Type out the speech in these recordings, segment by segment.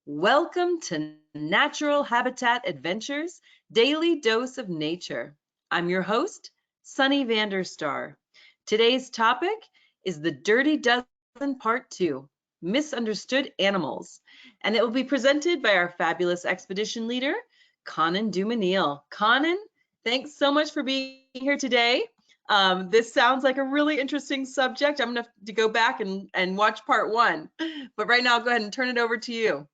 Welcome to Natural Habitat Adventures, Daily Dose of Nature. I'm your host, Sunny Vanderstar. Today's topic is the Dirty Dozen Part 2, Misunderstood Animals, and it will be presented by our fabulous expedition leader, Conan Dumenil. Conan, thanks so much for being here today. This sounds like a really interesting subject. I'm going to have to go back and watch part 1, but right now I'll go ahead and turn it over to you.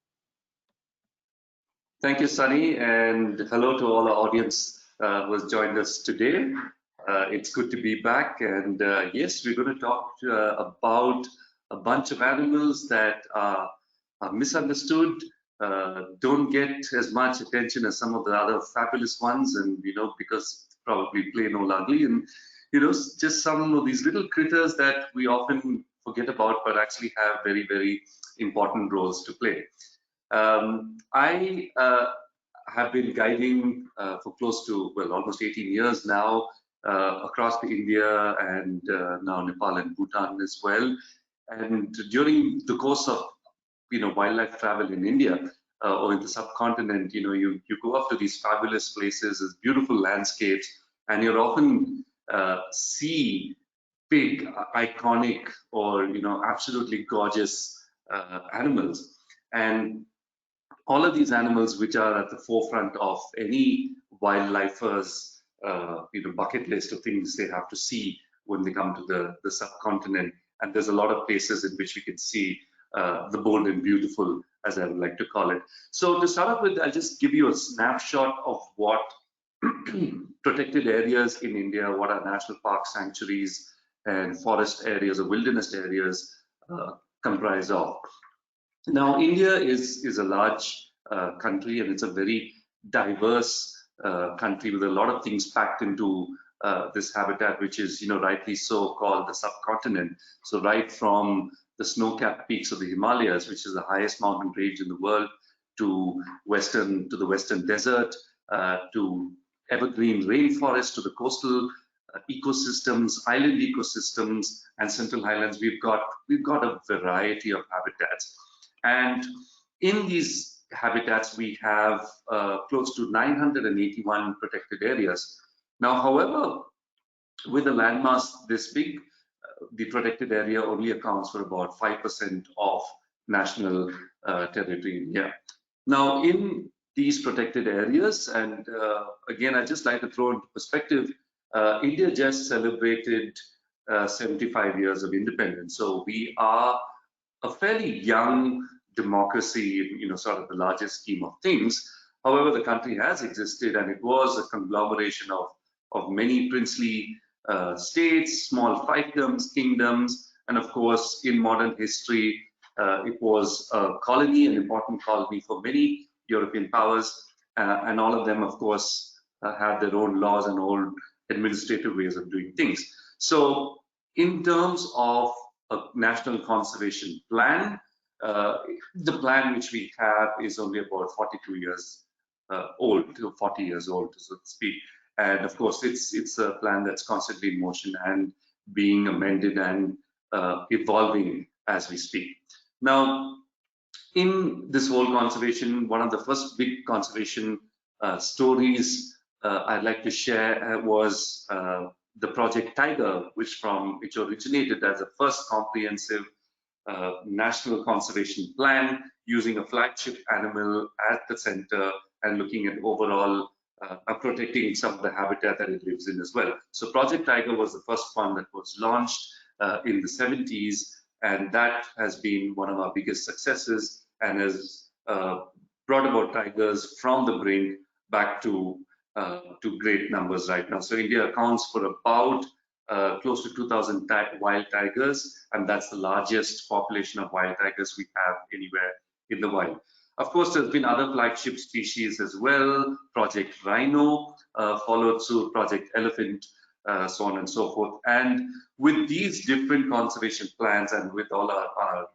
Thank you, Sunny, and hello to all our audience who has joined us today. It's good to be back, and yes, we're going to talk about a bunch of animals that are misunderstood, don't get as much attention as some of the other fabulous ones, and because probably plain old ugly, and just some of these little critters that we often forget about, but actually have very, very important roles to play. I have been guiding for close to, well, almost 18 years now across the India and now Nepal and Bhutan as well. And during the course of, wildlife travel in India or in the subcontinent, you go up to these fabulous places, these beautiful landscapes, and you'll often see big, iconic, or, absolutely gorgeous animals. And all of these animals, which are at the forefront of any wildlifer's bucket list of things they have to see when they come to the subcontinent. And there's a lot of places in which we can see the bold and beautiful, as I would like to call it. So to start off with, I'll just give you a snapshot of what protected areas in India, what are national park sanctuaries and forest areas or wilderness areas comprise of. Now, India is a large country, and it's a very diverse country with a lot of things packed into this habitat, which is, rightly so called the subcontinent. So right from the snow-capped peaks of the Himalayas, which is the highest mountain range in the world, to the western desert, to evergreen rainforest, to the coastal ecosystems, island ecosystems, and central highlands, we've got a variety of habitats. And in these habitats, we have close to 981 protected areas. Now, however, with a landmass this big, the protected area only accounts for about 5% of national territory in India. Now, in these protected areas, and again, I just like to throw into perspective, India just celebrated 75 years of independence. So we are a fairly young democracy, sort of the largest scheme of things. However, the country has existed, and it was a conglomeration of many princely states, small fiefdoms, kingdoms, and of course, in modern history, it was a colony, an important colony for many European powers, and all of them, of course, had their own laws and own administrative ways of doing things. So, in terms of a national conservation plan, the plan which we have is only about 42 years old, to 40 years old, so to speak. And of course, it's a plan that's constantly in motion and being amended and evolving as we speak. Now, in this whole conservation, one of the first big conservation stories I'd like to share was the Project Tiger, which originated as a first comprehensive national conservation plan using a flagship animal at the center and looking at overall protecting some of the habitat that it lives in as well. So Project Tiger was the first one that was launched in the 70s, and that has been one of our biggest successes and has brought about tigers from the brink back to great numbers right now. So India accounts for about close to 2,000 wild tigers, and that's the largest population of wild tigers we have anywhere in the wild. Of course, there's been other flagship species as well, Project Rhino, followed suit, Project Elephant, so on and so forth. And with these different conservation plans and with all our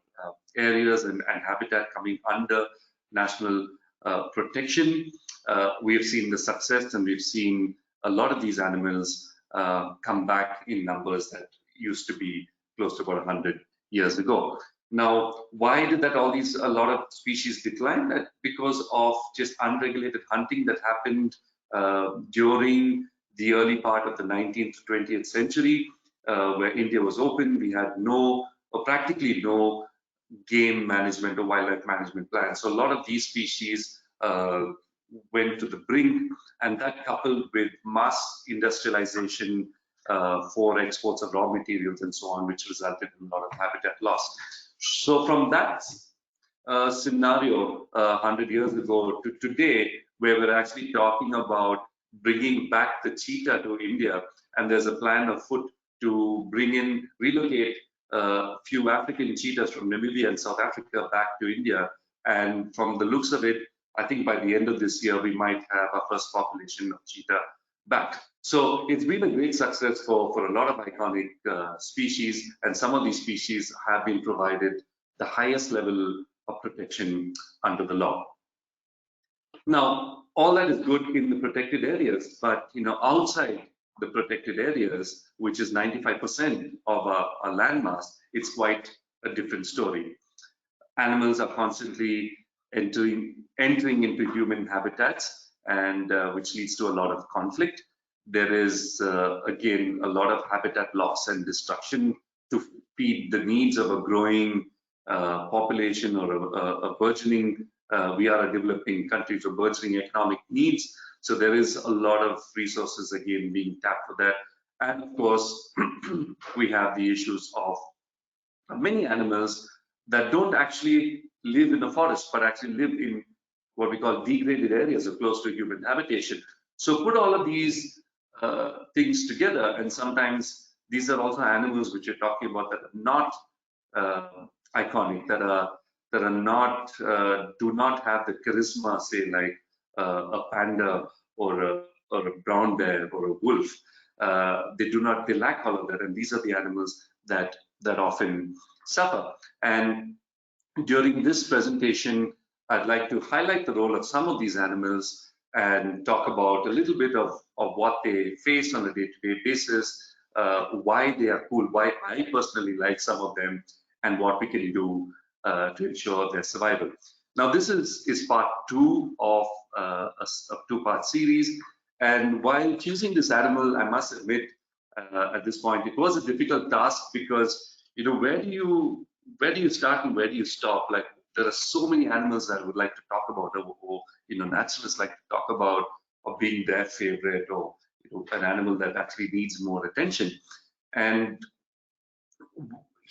areas and habitat coming under national protection, we have seen the success, and we've seen a lot of these animals come back in numbers that used to be close to about 100 years ago. Now, why did that a lot of species decline? Because of just unregulated hunting that happened during the early part of the 19th to 20th century, where India was open. We had no, or practically no, game management or wildlife management plans. So a lot of these species went to the brink, and that coupled with mass industrialization for exports of raw materials and so on, which resulted in a lot of habitat loss. So from that scenario 100 years ago to today, where we're actually talking about bringing back the cheetah to India, and there's a plan afoot to relocate a few African cheetahs from Namibia and South Africa back to India. And from the looks of it, I think by the end of this year, we might have our first population of cheetah back. So it's been a great success for a lot of iconic species, and some of these species have been provided the highest level of protection under the law. Now, all that is good in the protected areas, but outside the protected areas, which is 95% of our landmass, it's quite a different story. Animals are constantly entering into human habitats, and which leads to a lot of conflict. There is, again, a lot of habitat loss and destruction to feed the needs of a growing population or a burgeoning, we are a developing country, so burgeoning economic needs. So there is a lot of resources, again, being tapped for that. And of course, we have the issues of many animals that don't actually live in the forest, but actually live in what we call degraded areas or close to human habitation. So put all of these things together, and sometimes these are also animals which you're talking about that are not iconic, that are not do not have the charisma, say like a panda or a brown bear or a wolf. They lack all of that, and these are the animals that often suffer. And during this presentation, I'd like to highlight the role of some of these animals and talk about a little bit of what they face on a day-to-day basis, why they are cool, why I personally like some of them, and what we can do to ensure their survival. Now, this is part two of a two-part series. And while choosing this animal, I must admit, at this point, it was a difficult task because, where do you start and where do you stop? Like, there are so many animals that I would like to talk about, or naturalists like to talk about, or being their favorite, or an animal that actually needs more attention. And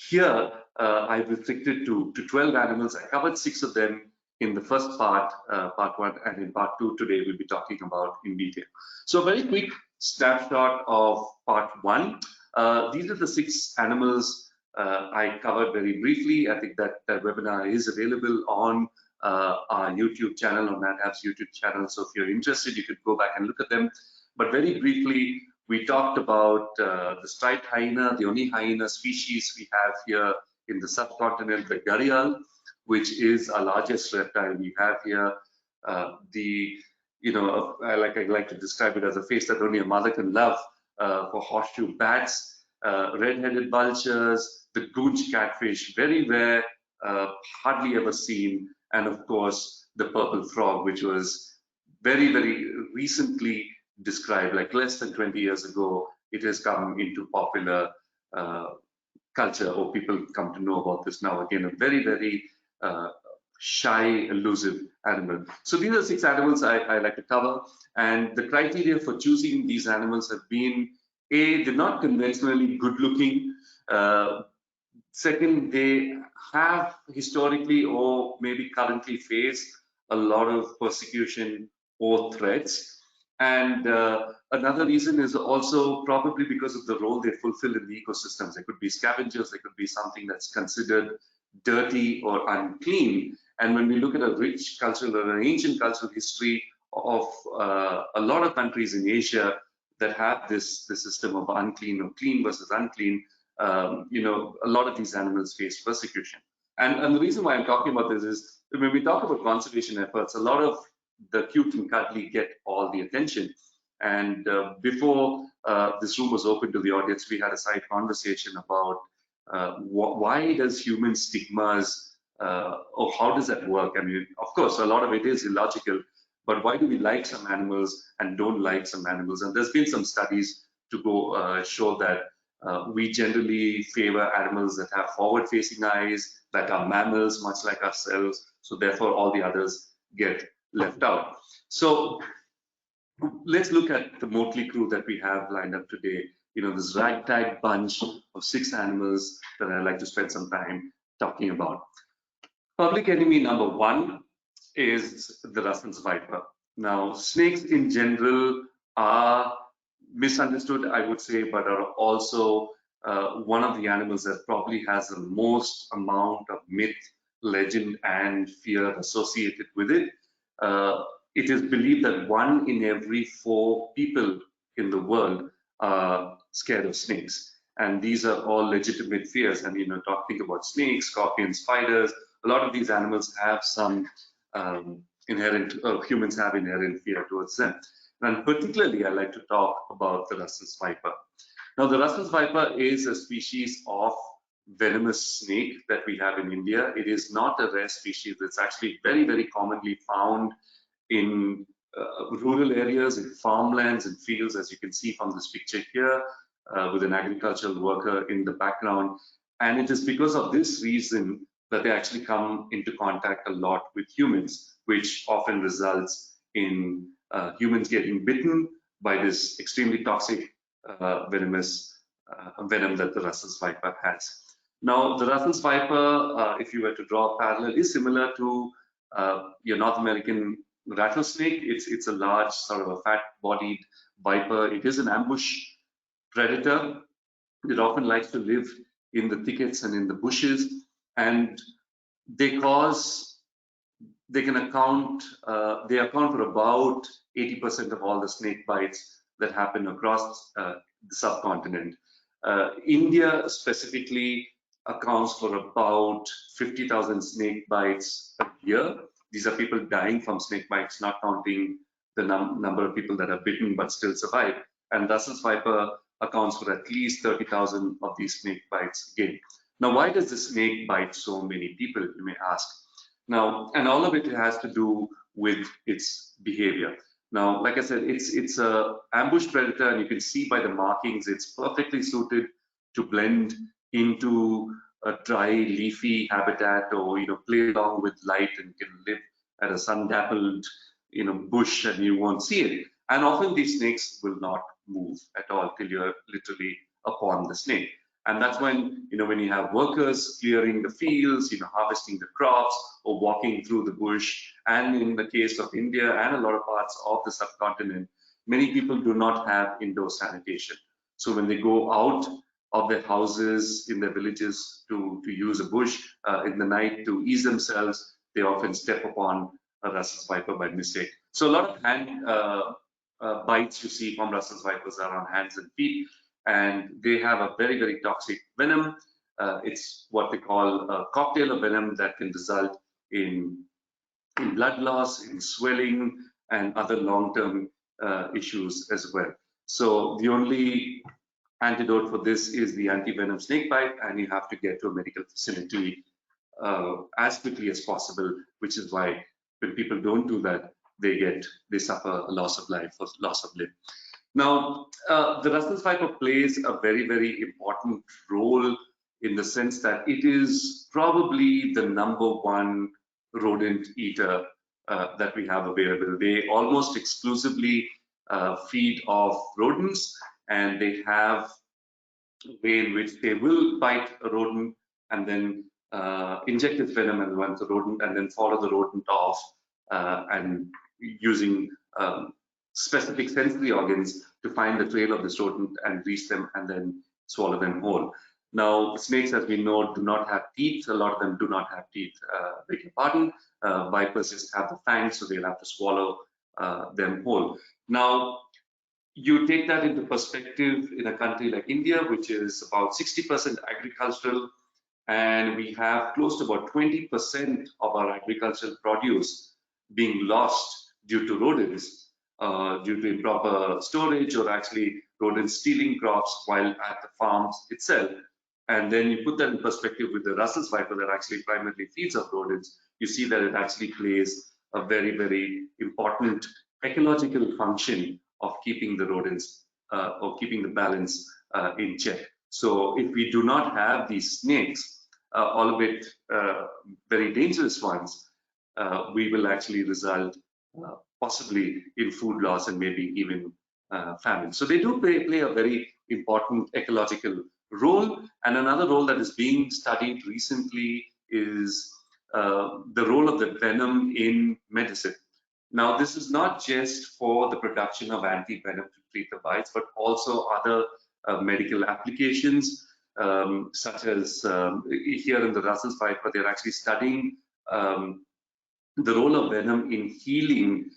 here, I've restricted to 12 animals. I covered 6 of them in the first part, part 1, and in part 2 today we'll be talking about in detail. So a very quick snapshot of part 1. These are the 6 animals I covered very briefly. I think that webinar is available on our YouTube channel, on Nat Hab's YouTube channel. So if you're interested, you could go back and look at them. But very briefly, we talked about the striped hyena, the only hyena species we have here in the subcontinent, the gharial, which is our largest reptile we have here. I like to describe it as a face that only a mother can love, for horseshoe bats, red-headed vultures, the goonch catfish, very rare, hardly ever seen, and of course the purple frog, which was very, very recently described, like less than 20 years ago. It has come into popular culture, or people come to know about this now. Again, a very, very shy, elusive animal. So these are 6 animals I like to cover, and the criteria for choosing these animals have been: A, they're not conventionally good looking. Second, they have historically or maybe currently faced a lot of persecution or threats. And another reason is also probably because of the role they fulfill in the ecosystems. They could be scavengers, they could be something that's considered dirty or unclean. And when we look at a rich cultural or an ancient cultural history of a lot of countries in Asia that have this system of unclean or clean versus unclean, a lot of these animals face persecution. And the reason why I'm talking about this is when we talk about conservation efforts, a lot of the cute and cuddly get all the attention. And before this room was open to the audience, we had a side conversation about why does human stigmas, or how does that work? I mean, of course, a lot of it is illogical, but why do we like some animals and don't like some animals? And there's been some studies to go show that we generally favor animals that have forward-facing eyes, that are mammals, much like ourselves. So therefore, all the others get left out. So let's look at the motley crew that we have lined up today. You know, this ragtag bunch of 6 animals that I'd like to spend some time talking about. Public enemy number 1 is the Russell's viper. Now, snakes in general are misunderstood, I would say, but are also one of the animals that probably has the most amount of myth, legend, and fear associated with it. Uh, it is believed that 1 in every 4 people in the world are scared of snakes. And these are all legitimate fears. And, you know, talking about snakes, scorpions, spiders, a lot of these animals have some humans have inherent fear towards them. And particularly, I like to talk about the Russell's viper. Now, the Russell's viper is a species of venomous snake that we have in India. It is not a rare species. It's actually very, very commonly found in rural areas, in farmlands and fields, as you can see from this picture here, with an agricultural worker in the background. And it is because of this reason that they actually come into contact a lot with humans, which often results in humans getting bitten by this extremely toxic venomous venom that the Russell's viper has. Now, the Russell's viper, if you were to draw a parallel, is similar to your North American rattlesnake. It's a large, sort of a fat-bodied viper. It is an ambush predator. It often likes to live in the thickets and in the bushes, and they account for about 80% of all the snake bites that happen across the subcontinent. India specifically accounts for about 50,000 snake bites a year. These are people dying from snake bites, not counting the number of people that are bitten but still survive. And Russell's viper accounts for at least 30,000 of these snake bites again. Now, why does the snake bite so many people, you may ask? Now, and all of it has to do with its behavior. Now, like I said, it's a ambush predator, and you can see by the markings, it's perfectly suited to blend into a dry, leafy habitat, or play along with light, and can live at a sun-dappled, bush, and you won't see it. And often these snakes will not move at all till you're literally upon the snake. And that's when, when you have workers clearing the fields, harvesting the crops, or walking through the bush. And in the case of India and a lot of parts of the subcontinent, many people do not have indoor sanitation. So when they go out of their houses in their villages to use a bush in the night to ease themselves, they often step upon a Russell's viper by mistake. So a lot of hand bites you see from Russell's vipers are on hands and feet, and they have a very, very toxic venom. It's what they call a cocktail of venom that can result in blood loss, in swelling, and other long-term issues as well. So the only antidote for this is the anti-venom snake bite, and you have to get to a medical facility as quickly as possible, which is why when people don't do that, they suffer a loss of life or loss of limb. Now, the Russell's viper plays a very, very important role in the sense that it is probably the #1 rodent eater that we have available. They almost exclusively feed off rodents, and they have a way in which they will bite a rodent and then inject its venom and once the rodent, and then follow the rodent off and using specific sensory organs to find the trail of this rodent and reach them and then swallow them whole. Now, snakes, as we know, do not have teeth. A lot of them do not have teeth, beg your pardon. Vipers just have the fangs, so they'll have to swallow them whole. Now, you take that into perspective in a country like India, which is about 60% agricultural, and we have close to about 20% of our agricultural produce being lost due to rodents, due to improper storage, or actually rodents stealing crops while at the farms itself. and then you put that in perspective with the Russell's viper that actually primarily feeds on rodents, you see that it actually plays a very, very important ecological function of keeping the rodents or keeping the balance in check. So if we do not have these snakes, albeit very dangerous ones, we will actually result possibly in food loss and maybe even famine. So they do play a very important ecological role. And another role that is being studied recently is the role of the venom in medicine. Now, this is not just for the production of anti-venom to treat the bites, but also other medical applications, such as here in the Russell's viper, they're actually studying the role of venom in healing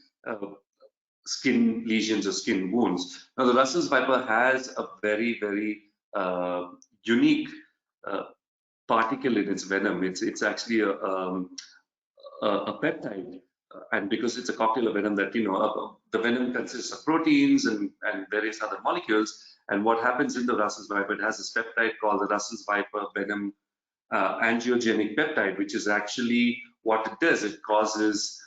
skin lesions or skin wounds. Now, the Russell's viper has a very, very unique particle in its venom. It's actually a peptide, and because it's a cocktail of venom that, the venom consists of proteins and various other molecules. And what happens in the Russell's viper, it has this peptide called the Russell's viper venom angiogenic peptide, which is actually what it does. It causes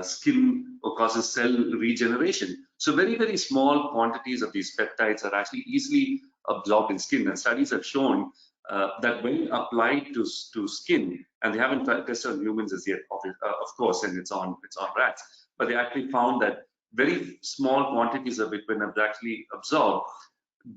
skin or causes cell regeneration. So very, very small quantities of these peptides are actually easily absorbed in skin. And studies have shown that when applied to skin, and they haven't tested on humans as yet, of course, and it's on rats, but they actually found that very small quantities of it, when actually absorbed,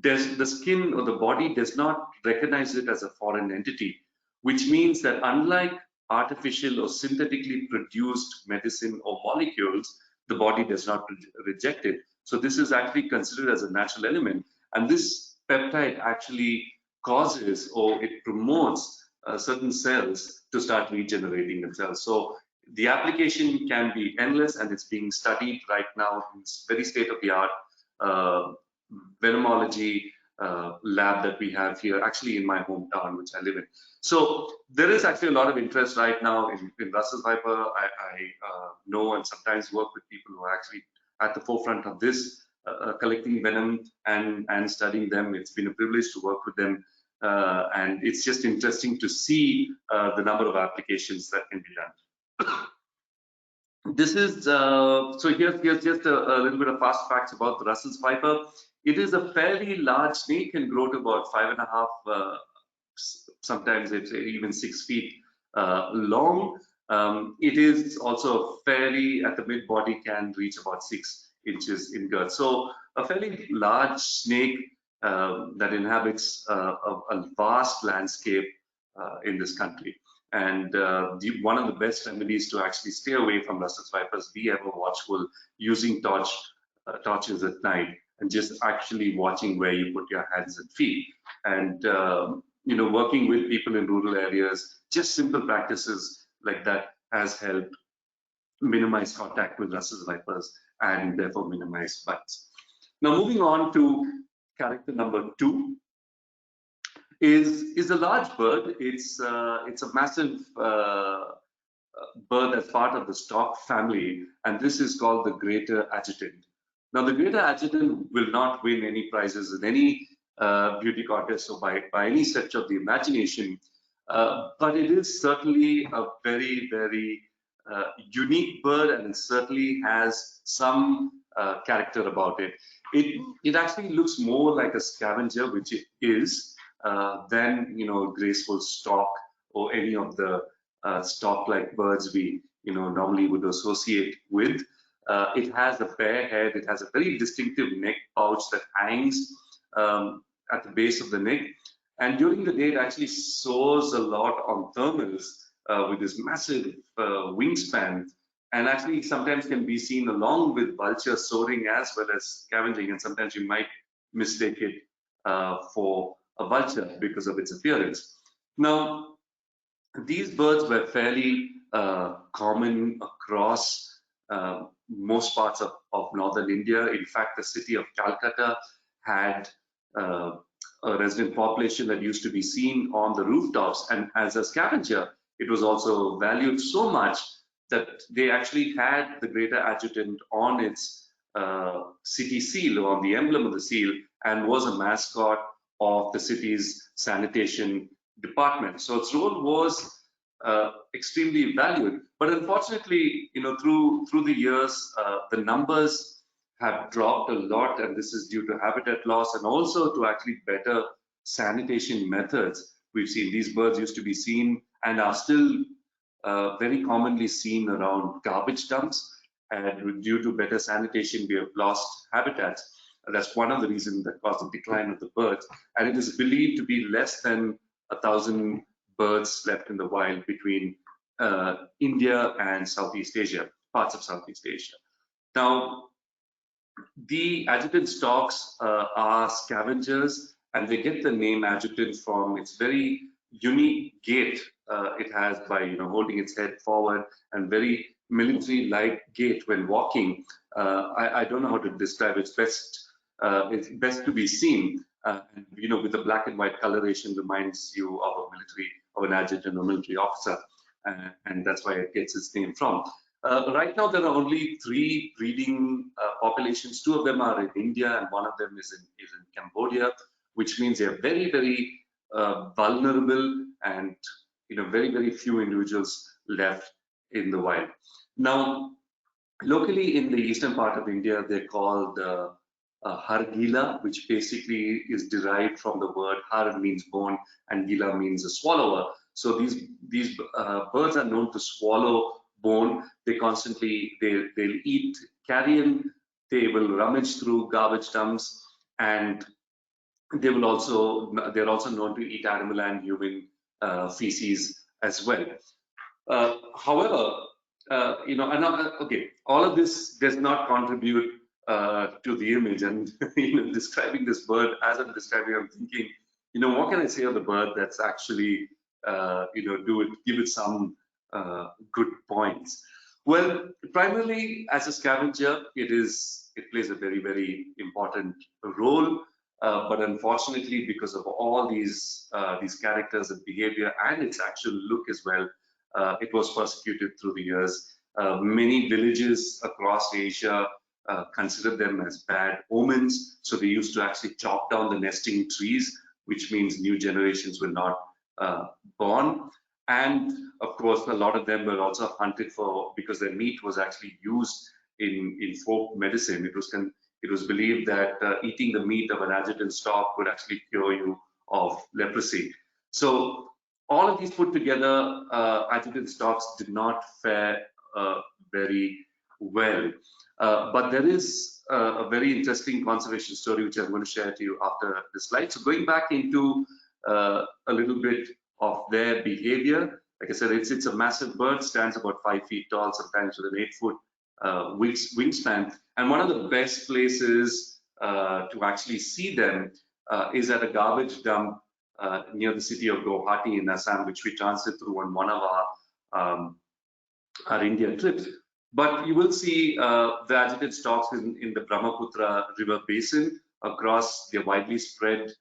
the skin or the body does not recognize it as a foreign entity, which means that unlike artificial or synthetically produced medicine or molecules, the body does not reject it. So this is actually considered as a natural element, and this peptide actually causes or it promotes certain cells to start regenerating themselves. So the application can be endless, and it's being studied right now in very state-of-the-art venomology lab that we have here, actually in my hometown, which I live in. So there is actually a lot of interest right now in Russell's viper. I know and sometimes work with people who are actually at the forefront of this, collecting venom and studying them. It's been a privilege to work with them, and it's just interesting to see the number of applications that can be done. This is so here's just a little bit of fast facts about the Russell's viper. It is a fairly large snake, can grow to about 5.5, sometimes it's even 6 feet long. It is also fairly, at the mid body, can reach about 6 inches in girth. So a fairly large snake that inhabits a vast landscape in this country. And one of the best remedies to actually stay away from Russell's vipers, be ever watchful, using torches at night, and just actually watching where you put your hands and feet. And working with people in rural areas, just simple practices like that has helped minimize contact with Russell's vipers and therefore minimize bites. Now, moving on to character number 2 is a large bird. It's a massive bird that's part of the stork family, and this is called the greater adjutant. Now, the greater adjutant will not win any prizes in any beauty contest or by any stretch of the imagination, but it is certainly a very, very unique bird, and it certainly has some character about it. It actually looks more like a scavenger, which it is, than graceful stork or any of the stork-like birds we normally would associate with. It has a bare head. It has a very distinctive neck pouch that hangs at the base of the neck. And during the day, it actually soars a lot on thermals with this massive wingspan, and actually sometimes can be seen along with vultures soaring as well as scavenging. And sometimes you might mistake it for a vulture because of its appearance. Now, these birds were fairly common across most parts of northern India. In fact, the city of Calcutta had a resident population that used to be seen on the rooftops, and as a scavenger, it was also valued so much that they actually had the greater adjutant on its city seal, or on the emblem of the seal, and was a mascot of the city's sanitation department. So its role was extremely valued. But unfortunately, through the years, the numbers have dropped a lot, and this is due to habitat loss and also to actually better sanitation methods. We've seen these birds used to be seen and are still very commonly seen around garbage dumps, and due to better sanitation, we have lost habitats. That's one of the reasons that caused the decline of the birds, and it is believed to be less than 1,000 birds left in the wild between India and Southeast Asia, parts of Southeast Asia. Now, the adjutant storks are scavengers, and they get the name adjutant from its very unique gait it has by holding its head forward, and very military-like gait when walking. I don't know how to describe it. It's best to be seen. And, with the black and white coloration reminds you of an adjutant or military officer, and that's why it gets its name from. Right now, there are only 3 breeding populations. 2 of them are in India, and 1 of them is in Cambodia, which means they are very, very vulnerable, and very, very few individuals left in the wild. Now, locally in the eastern part of India, they're called hargila, which basically is derived from the word har means bone and gila means a swallower. So these birds are known to swallow bone. They constantly they'll eat carrion. They will rummage through garbage dumps, and they're also known to eat animal and human feces as well. However, okay, all of this does not contribute to the image. And describing this bird as I'm describing, I'm thinking, what can I say of the bird that's actually, give it some good points? Well, primarily as a scavenger, it plays a very, very important role. But unfortunately, because of all these characters and behavior and its actual look as well, it was persecuted through the years. Many villages across Asia considered them as bad omens, so they used to actually chop down the nesting trees, which means new generations were not born. And of course, a lot of them were also hunted for because their meat was actually used in folk medicine. It was believed that eating the meat of an adjutant stork would actually cure you of leprosy. So all of these put together, adjutant storks did not fare very well. But there is a very interesting conservation story which I'm going to share to you after this slide. So going back into a little bit of their behavior, like I said, it's a massive bird, stands about 5 feet tall, sometimes with an 8-foot wingspan. And one of the best places to actually see them is at a garbage dump near the city of Guwahati in Assam, which we transit through on one of our India trips. But you will see the adjutant storks in the Brahmaputra river basin across. They're widely spread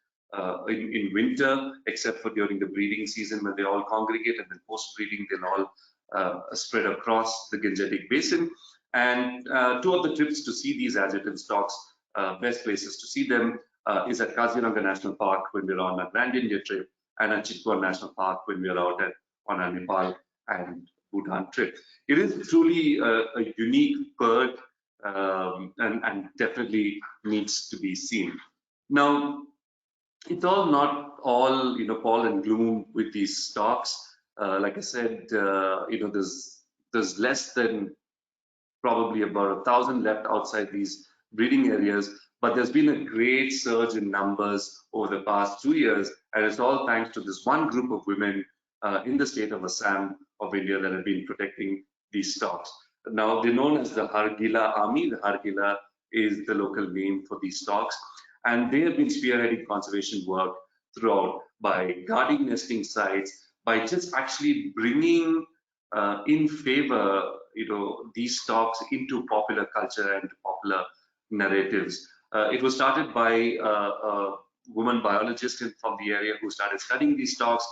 in winter, except for during the breeding season when they all congregate, and then post-breeding they'll all spread across the Gangetic basin. And 2 of the trips to see these adjutant storks, best places to see them is at Kaziranga National Park when we're on a Grand India trip, and at Chitwan National Park when we're out on a Nepal and Bhutan trip. It is truly a unique bird, and definitely needs to be seen. Now, it's not all Paul and gloom with these storks. Like I said, there's less than probably about 1,000 left outside these breeding areas, but there's been a great surge in numbers over the past 2 years, and it's all thanks to this one group of women in the state of Assam of India that have been protecting these storks. Now, they're known as the Hargila Army. The Hargila is the local name for these storks, and they have been spearheading conservation work throughout by guarding nesting sites, by just actually bringing in favor these storks into popular culture and popular narratives. It was started by a woman biologist from the area who started studying these storks,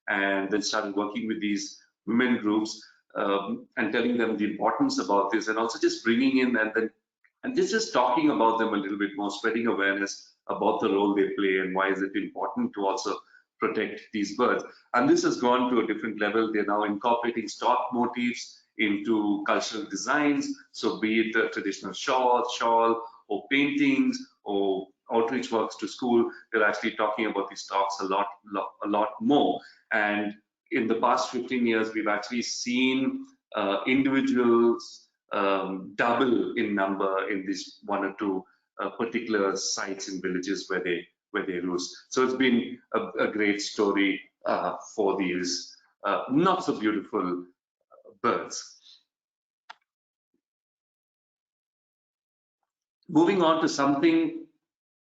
and then started working with these women groups and telling them the importance about this, and also just bringing in and just talking about them a little bit more, spreading awareness about the role they play and why is it important to also protect these birds. And this has gone to a different level. They're now incorporating stock motifs into cultural designs. So be it a traditional shawl or paintings or outreach works to school, they're actually talking about these stocks a lot more. And in the past 15 years, we've actually seen individuals double in number in these one or two particular sites in villages where they roost. So it's been a great story for these not so beautiful birds. Moving on to something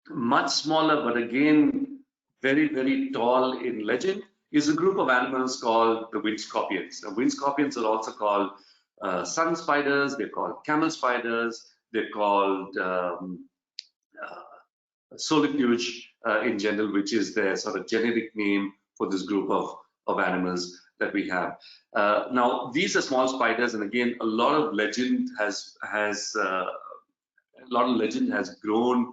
much smaller, but again very tall in legend, is a group of animals called the wind scorpions. Now, wind scorpions are also called sun spiders. They're called camel spiders. They're called solifuge in general, which is their sort of generic name for this group of animals that we have. Now, these are small spiders, and again, a lot of legend has grown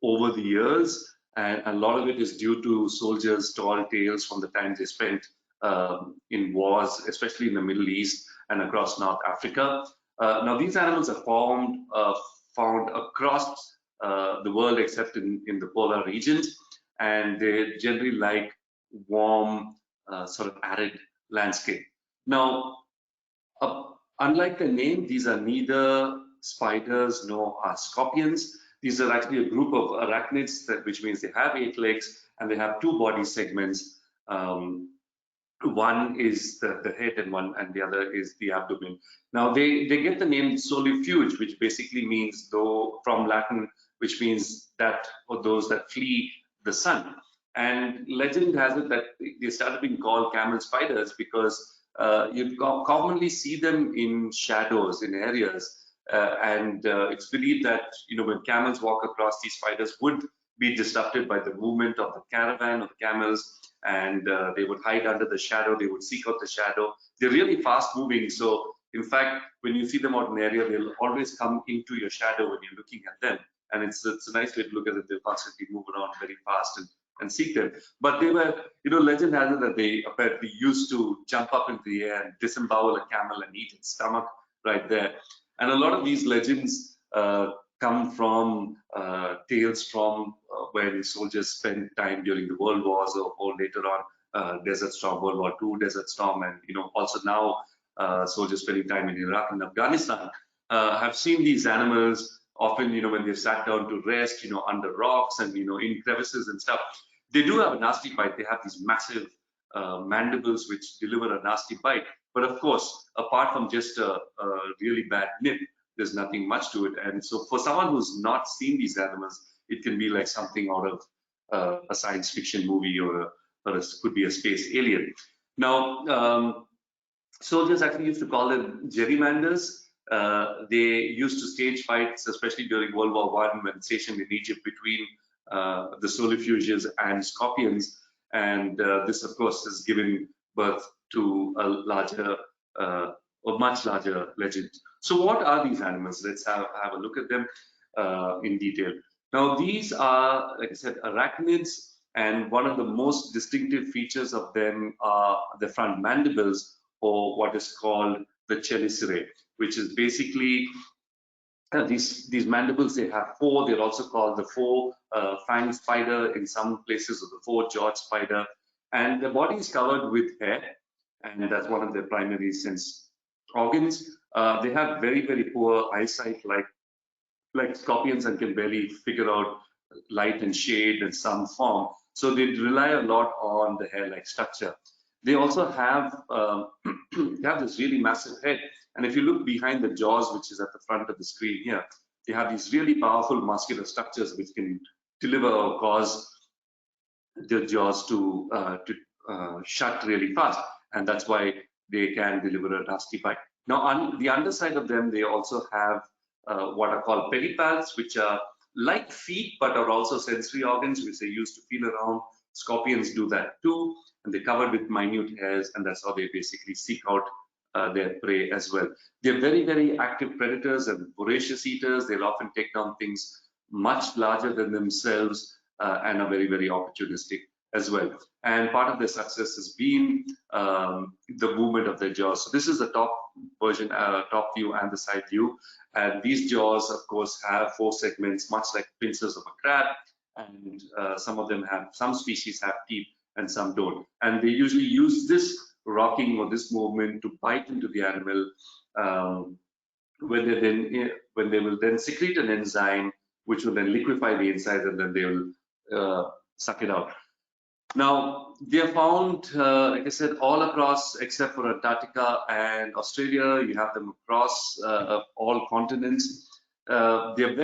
over the years, and a lot of it is due to soldiers' tall tales from the time they spent in wars, especially in the Middle East and across North Africa. Now, these animals are found across the world except in the polar regions, and they generally like warm, sort of arid landscape. Now, unlike the name, these are neither spiders nor scorpions. These are actually a group of arachnids, which means they have 8 legs and they have 2 body segments. One is the head and the other is the abdomen. Now they get the name solifuge, which basically means, though from Latin, which means that or those that flee the sun. And legend has it that they started being called camel spiders because you commonly see them in shadows in areas. And it's believed that when camels walk across, these spiders would be disrupted by the movement of the caravan of camels, and they would hide under the shadow. They would seek out the shadow. They're really fast moving, so in fact, when you see them out in an area, they'll always come into your shadow when you're looking at them. And it's a nice way to look at it. They'll constantly move around very fast and seek them. But they were, legend has it that they apparently used to jump up into the air and disembowel a camel and eat its stomach right there. And a lot of these legends come from tales from when soldiers spent time during the World Wars or later on Desert Storm, World War II, Desert Storm, and also now soldiers spending time in Iraq and Afghanistan have seen these animals often, when they've sat down to rest, under rocks and in crevices and stuff. They do have a nasty bite. They have these massive mandibles which deliver a nasty bite. But of course, apart from just a really bad nip, there's nothing much to it. And so for someone who's not seen these animals, it can be like something out of a science fiction movie or could be a space alien. Now, soldiers actually used to call them gerrymanders. They used to stage fights, especially during World War I when stationed in Egypt between the solifuges and scorpions. And this, of course, has given birth to a much larger legend. So what are these animals? Let's have a look at them in detail. Now, these are, like I said, arachnids, and one of the most distinctive features of them are the front mandibles, or what is called the chelicerae, which is basically these mandibles. They have 4. They're also called the 4-fanged spider in some places, or the 4-jawed spider. And the body is covered with hair, and that's one of their primary sense organs. They have very poor eyesight, like scorpions, and can barely figure out light and shade in some form. So they rely a lot on the hair-like structure. They also have they have this really massive head, and if you look behind the jaws, which is at the front of the screen here, they have these really powerful muscular structures which can deliver or cause the jaws to shut really fast, and that's why they can deliver a nasty bite. Now, on the underside of them, they also have what are called pedipalps, which are like feet but are also sensory organs which they use to feel around. Scorpions do that too, and they're covered with minute hairs, and that's how they basically seek out their prey as well. They're very active predators and voracious eaters. They'll often take down things much larger than themselves and are very opportunistic as well. And part of their success has been the movement of their jaws. So this is the top version, top view and the side view. And these jaws, of course, have 4 segments, much like pincers of a crab. And some species have teeth and some don't. And they usually use this rocking or this movement to bite into the animal when they will then secrete an enzyme which will then liquefy the insides, and then they will suck it out. Now, they are found, like I said, all across except for Antarctica and Australia. You have them across all continents. They're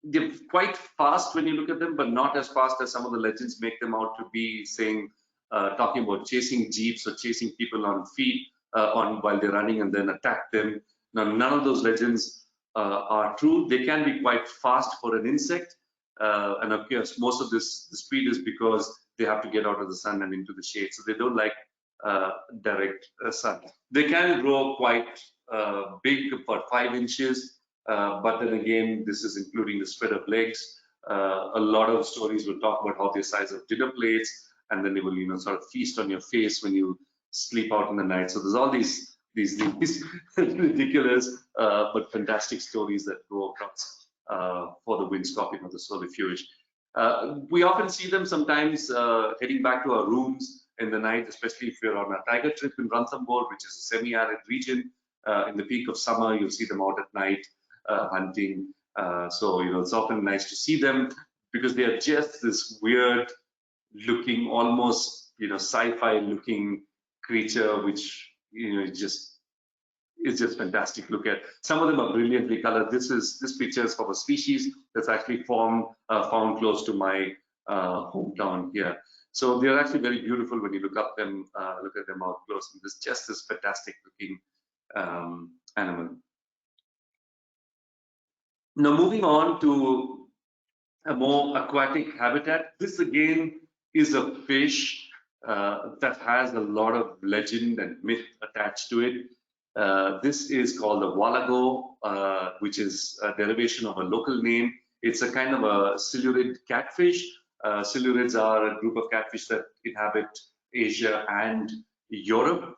they're quite fast when you look at them, but not as fast as some of the legends make them out to be, talking about chasing jeeps or chasing people on feet while they're running and then attack them. Now, none of those legends are true. They can be quite fast for an insect. And of course, most of this speed is because they have to get out of the sun and into the shade. So they don't like direct sun. They can grow quite big, about 5 inches. But then again, this is including the spread of legs. A lot of stories will talk about how they're size of dinner plates, and then they will, sort of feast on your face when you sleep out in the night. So there's all these ridiculous but fantastic stories that go across for the wind scorpion or the solifuge. We often see them sometimes heading back to our rooms in the night, especially if you're on a tiger trip in Ranthambore, which is a semi-arid region. In the peak of summer, you'll see them out at night hunting. So it's often nice to see them because they are just this weird looking, almost sci-fi looking creature, which it's just fantastic to look at. Some of them are brilliantly colored. This picture is from a species that's actually found close to my hometown here. So they're actually very beautiful when you look at them out close. And it's just this fantastic looking animal. Now moving on to a more aquatic habitat. This again is a fish that has a lot of legend and myth attached to it. This is called the wallago, which is a derivation of a local name. It's a kind of a silurid catfish. Silurids are a group of catfish that inhabit Asia and Europe.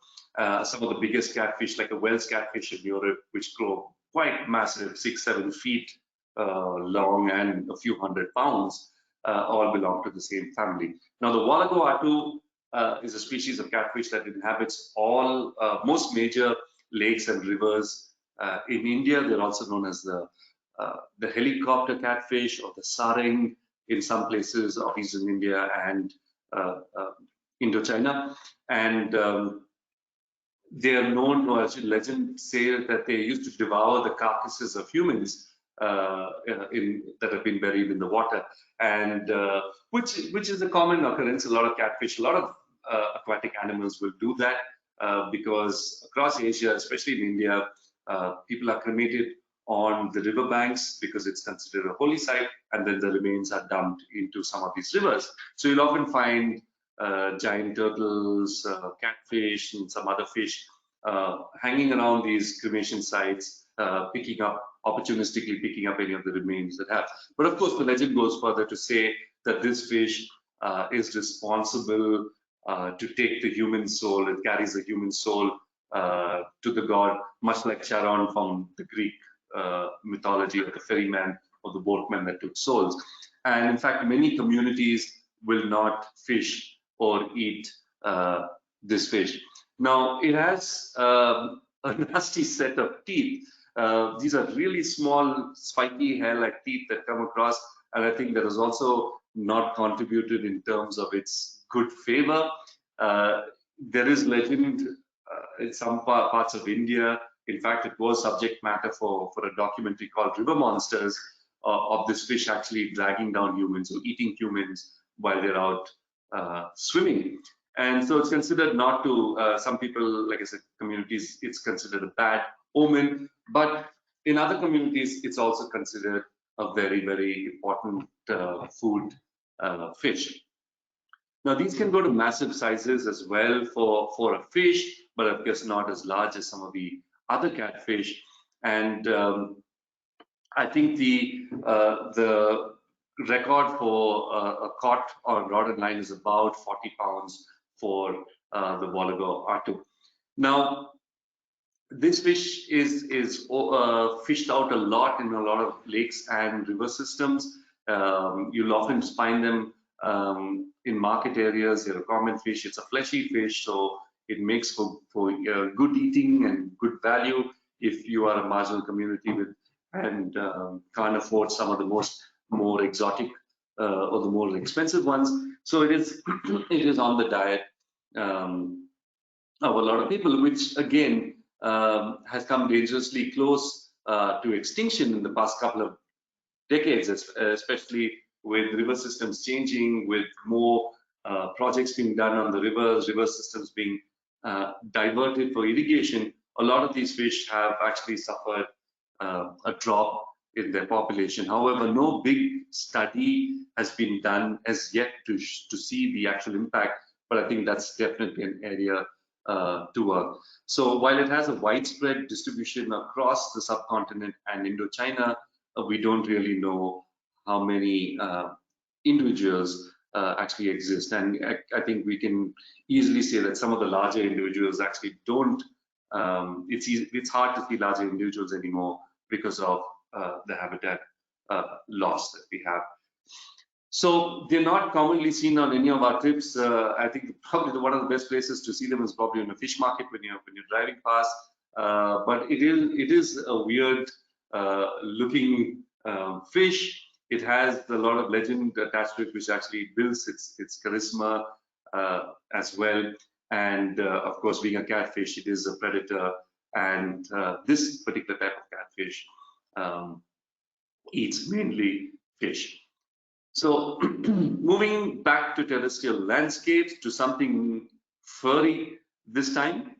Some of the biggest catfish, like a Welsh catfish in Europe, which grow quite massive, 6-7 feet long and a few hundred pounds, all belong to the same family. Now, the wallago atu is a species of catfish that inhabits most major lakes and rivers in India. They're also known as the helicopter catfish or the sareng in some places of eastern India and Indochina. And they are known, or legends say that they used to devour the carcasses of humans that have been buried in the water, and which is a common occurrence. A lot of catfish, a lot of aquatic animals will do that because across Asia, especially in India, people are cremated on the riverbanks because it's considered a holy site, and then the remains are dumped into some of these rivers. So you'll often find giant turtles, catfish, and some other fish hanging around these cremation sites, opportunistically picking up any of the remains that have. But of course, the legend goes further to say that this fish is responsible to take the human soul. It carries the human soul to the god, much like Charon from the Greek mythology of the ferryman or the boatman that took souls. And in fact, many communities will not fish or eat this fish. Now, it has a nasty set of teeth. These are really small, spiky hair-like teeth that come across, and I think that has also not contributed in terms of its good favor. There is legend in some parts of India. In fact, it was subject matter for a documentary called River Monsters of this fish actually dragging down humans or eating humans while they're out swimming. And so it's considered not to, some people, like I said, communities, it's considered a bad omen, but in other communities, it's also considered a very, very important food fish. Now, these can go to massive sizes as well for a fish, but of course not as large as some of the other catfish. And I think the record for a caught or rod and line is about 40 pounds for the wallago R2. Now, this fish is fished out a lot in a lot of lakes and river systems. You'll often find them in market areas. They're a common fish. It's a fleshy fish, so it makes for good eating and good value if you are a marginal community with and can't afford some of the more exotic or the more expensive ones. So it is it is on the diet of a lot of people, which again has come dangerously close to extinction in the past couple of decades, especially with river systems changing, with more projects being done on the rivers, river systems being diverted for irrigation. A lot of these fish have actually suffered a drop in their population. However, no big study has been done as yet to see the actual impact, but I think that's definitely an area to work. So while it has a widespread distribution across the subcontinent and Indochina, we don't really know how many individuals actually exist. And I think we can easily say that some of the larger individuals actually don't, it's hard to see larger individuals anymore because of the habitat loss that we have. So they're not commonly seen on any of our trips. I think probably one of the best places to see them is probably in a fish market when you're driving past. But it is a weird looking fish. It has a lot of legend attached to it, which actually builds its charisma as well. And of course, being a catfish, it is a predator. And this particular type of catfish eats mainly fish. So moving back to terrestrial landscapes to something furry this time,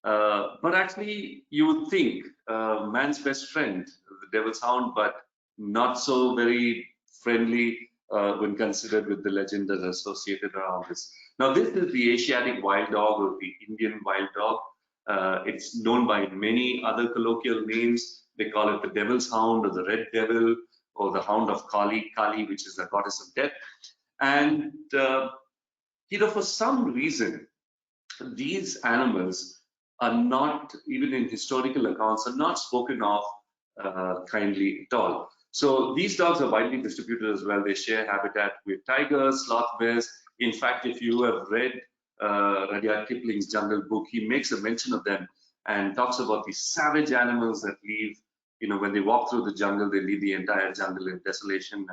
but actually you would think man's best friend, the devil's hound, but not so very friendly when considered with the legend that is associated around this. Now this is the Asiatic wild dog or the Indian wild dog. It's known by many other colloquial names. They call it the devil's hound or the red devil, or the hound of Kali, Kali, which is the goddess of death. And, for some reason, these animals are not, even in historical accounts, are not spoken of kindly at all. So these dogs are widely distributed as well. They share habitat with tigers, sloth bears. In fact, if you have read Rudyard Kipling's Jungle Book, he makes a mention of them and talks about these savage animals that leave, when they walk through the jungle, they leave the entire jungle in desolation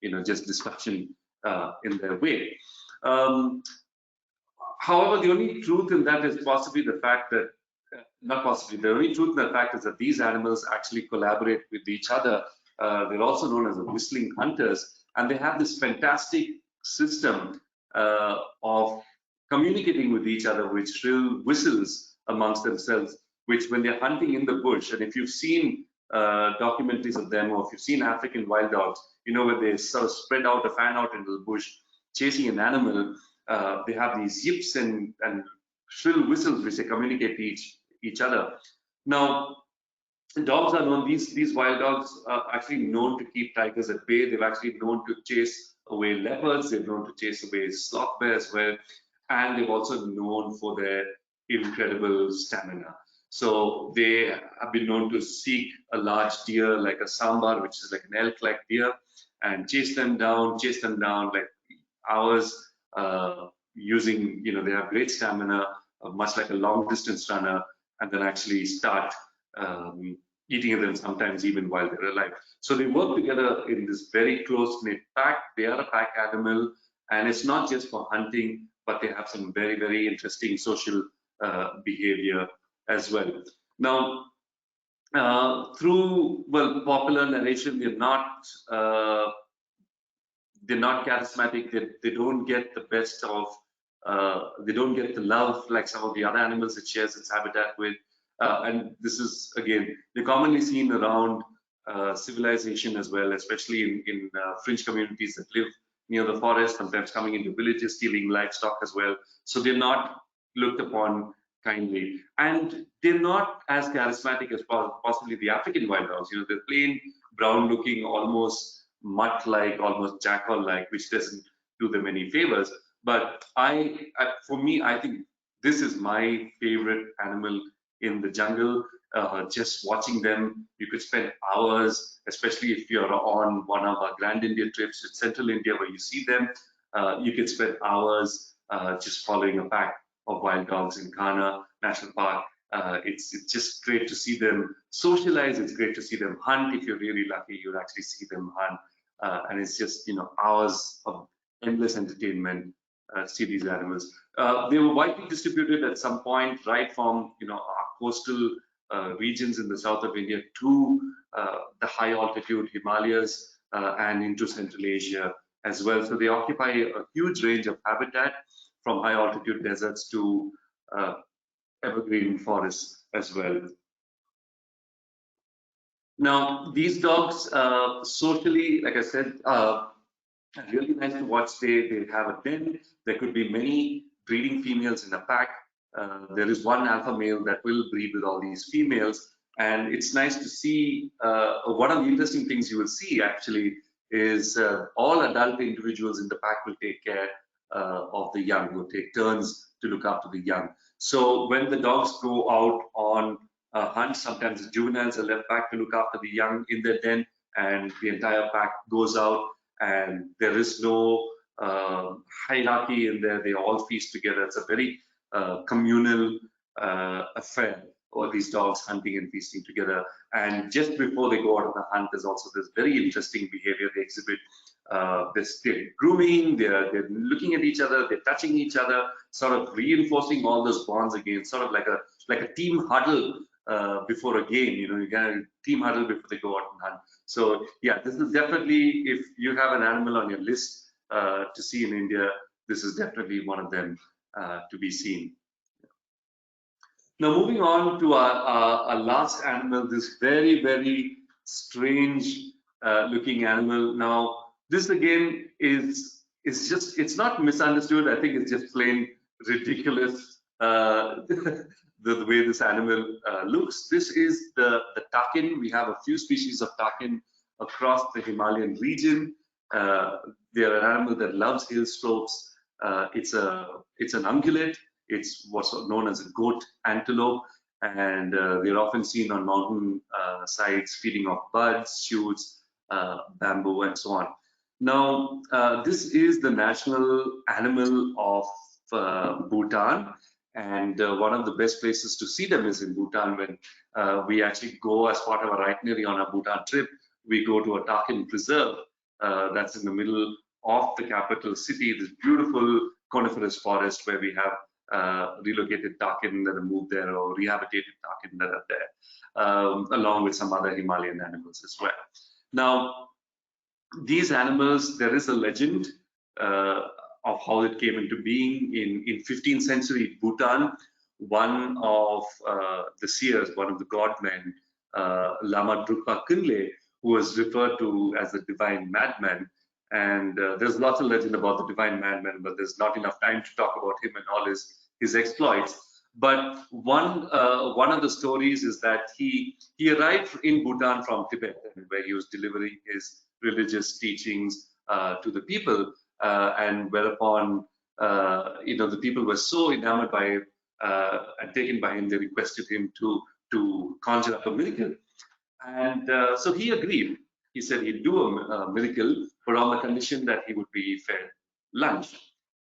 and, just destruction in their way. However, the only truth in that is possibly the fact that, not possibly, the only truth in that fact is that these animals actually collaborate with each other. They're also known as the whistling hunters, and they have this fantastic system of communicating with each other with shrill whistles amongst themselves, which when they're hunting in the bush, and if you've seen documentaries of them, or if you've seen African wild dogs, where they sort of spread out, fan out into the bush, chasing an animal, they have these yips and shrill whistles which they communicate to each other. Now, dogs are known, these wild dogs are actually known to keep tigers at bay. They've actually known to chase away leopards. They've known to chase away sloth bears as well. And they've also known for their incredible stamina. So they have been known to seek a large deer like a sambar, which is like an elk-like deer, and chase them down like hours, using, they have great stamina, much like a long-distance runner, and then actually start eating them sometimes even while they're alive. So they work together in this very close-knit pack. They are a pack animal, and it's not just for hunting, but they have some very, very interesting social behavior as well. Now, through popular narration, they're not charismatic. They don't get the best of. They don't get the love like some of the other animals it shares its habitat with. And this is again, they're commonly seen around civilization as well, especially in fringe communities that live near the forest, sometimes coming into villages, stealing livestock as well. So they're not looked upon kindly, and they're not as charismatic as possibly the African wild dogs. They're plain brown looking, almost mutt-like, almost jackal-like, which doesn't do them any favors. But for me, I think this is my favorite animal in the jungle. Just watching them, you could spend hours, especially if you're on one of our Grand India trips to Central India where you see them. You could spend hours just following a pack of wild dogs in Kana National Park. It's just great to see them socialize. It's great to see them hunt. If you're really lucky, you'll actually see them hunt. And it's just, hours of endless entertainment to see these animals. They were widely distributed at some point, right from, our coastal regions in the south of India to the high altitude Himalayas and into Central Asia as well. So they occupy a huge range of habitat from high altitude deserts to evergreen forests as well. Now, these dogs socially, like I said, really nice to watch. They have a den. There could be many breeding females in a pack. There is one alpha male that will breed with all these females. And it's nice to see, one of the interesting things you will see actually is all adult individuals in the pack will take care of the young, will take turns to look after the young. So when the dogs go out on a hunt, sometimes the juveniles are left back to look after the young in their den, and the entire pack goes out, and there is no hierarchy in there. They all feast together. It's a very communal affair, all these dogs hunting and feasting together. And just before they go out on the hunt, there's also this very interesting behavior they exhibit. They're grooming, they're looking at each other, they're touching each other, sort of reinforcing all those bonds again, sort of like a team huddle before a game. You can team huddle before they go out and hunt. So yeah, this is definitely, if you have an animal on your list to see in India, this is definitely one of them to be seen. Now moving on to our last animal, this very, very strange looking animal. Now this again is just, it's not misunderstood. I think it's just plain ridiculous, the way this animal looks. This is the takin. We have a few species of takin across the Himalayan region. They're an animal that loves hill slopes. It's an ungulate. It's what's known as a goat antelope, and they're often seen on mountain sides feeding off buds, shoots, bamboo, and so on. Now, this is the national animal of Bhutan, and one of the best places to see them is in Bhutan. When we actually go as part of our itinerary on our Bhutan trip, we go to a takin preserve that's in the middle of the capital city, this beautiful coniferous forest where we have relocated takin that have moved there, or rehabilitated takin that are there, along with some other Himalayan animals as well. Now, these animals, there is a legend of how it came into being. In 15th century Bhutan, one of the seers, one of the godmen, Lama Drukpa Kunle, who was referred to as the divine madman. And there's lots of legend about the divine madman, but there's not enough time to talk about him and all his exploits. But one of the stories is that he arrived in Bhutan from Tibet, where he was delivering his religious teachings to the people, and whereupon the people were so enamored by him and taken by him, they requested him to conjure up a miracle. And so he agreed. He said he'd do a miracle, but on the condition that he would be fed lunch.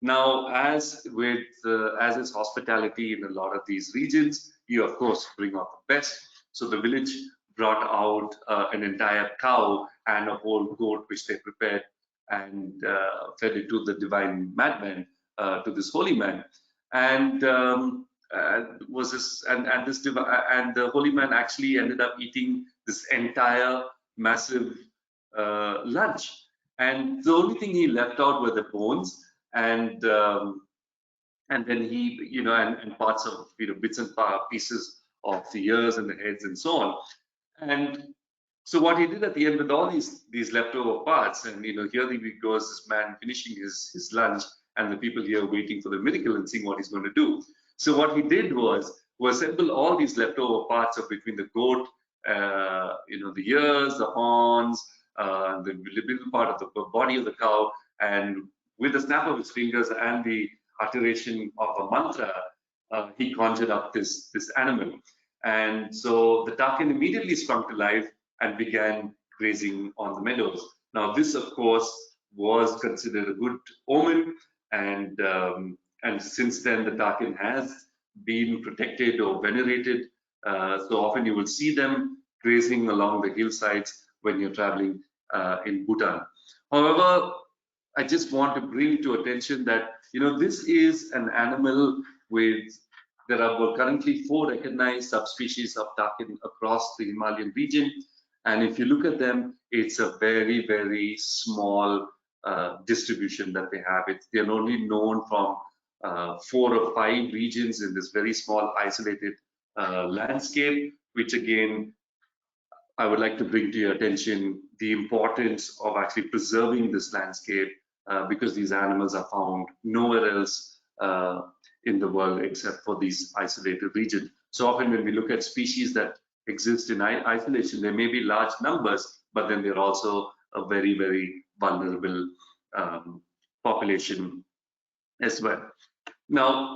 Now, as is hospitality in a lot of these regions, you of course bring out the best. So the village brought out an entire cow and a whole goat, which they prepared and fed it to the divine madman, to this holy man. And the holy man actually ended up eating this entire massive lunch, and the only thing he left out were the bones, and then he, and parts of, bits and pieces of the ears and the heads and so on. And so what he did at the end with all these leftover parts, and here he goes, this man finishing his lunch, and the people here waiting for the miracle and seeing what he's going to do. So what he did was assemble all these leftover parts of between the goat, the ears, the horns, the middle part of the body of the cow, and with the snap of his fingers and the utteration of a mantra, he conjured up this animal. And so the takin immediately sprung to life and began grazing on the meadows. Now, this, of course, was considered a good omen, and since then the takin has been protected or venerated. So often you will see them grazing along the hillsides when you're traveling in Bhutan. However, I just want to bring to attention that this is an animal there are currently 4 recognized subspecies of takin across the Himalayan region, and if you look at them, it's a very, very small distribution that they have. They're only known from 4 or 5 regions in this very small isolated landscape, which again I would like to bring to your attention the importance of actually preserving this landscape, because these animals are found nowhere else in the world except for these isolated regions. So often when we look at species that exist in isolation, there may be large numbers, but then they're also a very, very vulnerable population as well. Now,